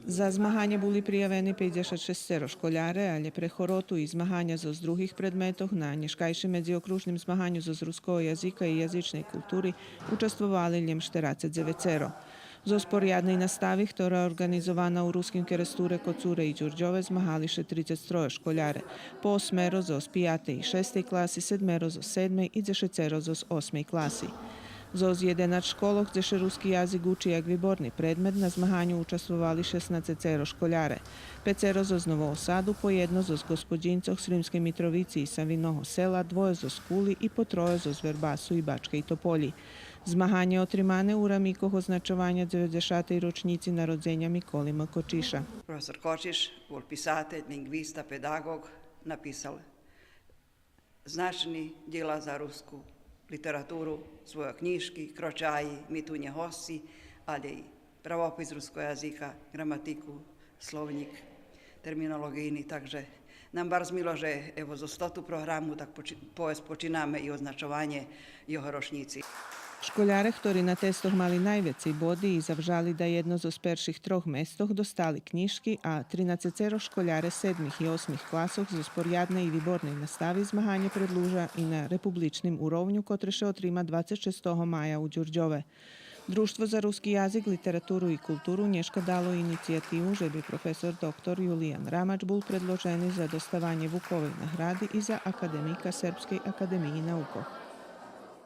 За змагання були приявені 56 школяри, але при хороту і змагання з других предметів на ніжкайшим медіокружним змаганню з руського язика і язичної культури участвували лjem 49. Zo sporjadnej nastavi, ktorá je organizovaná u Ruskim kerestúre Kocúre i Đurđove, zmahali še 33 školjare, po 8 zo 5. i 6. klasi, 7 zo 7. i 10 zo 8. klasi. Zo 11 školok, gde še ruski jazik uči jak výborný predmet, na zmahanju učestvovali 16 školjare. 5 zo z Novog Sadu, po 1 zo z Gospodincoh, z Rimske Mitrovici i Savinoho sela, 2 zo z Kuli i po 3 zo z Verbasu i Bačke i Topolji. Zmagання отримане у раміках означування 90-ї річниці народження Миколи Кочиша. Професор Кочиш був писатель, лингвист, педагог, написав значні діла за русську літературу, свої книжки, Крочаї, Мітуня Госі, але й правопис руського язика, граматику, словник, термінологійний. Takže нам bardzo milo, že evo zo 100. programu tak počíname i označovanie jeho ročnici. Školjare, ktorí na testoch mali najvecej body i zavžali da jedno zo z perších 3 mestoch dostali knižky, a 13 školjare 7. i 8. klasoch zo sporjadnej i výbornej nastavi zmaganje predluža i na republičnim urovnju, kotre še otrima 26. maja u Đurđove. Društvo za ruski jazik, literaturu i kulturu nješka dalo inicijativu, že bi profesor dr. Julijan Ramač bol predloženi za dostavanje Vukovoj nagradi i za akademika Srpskej akademiji naukoh.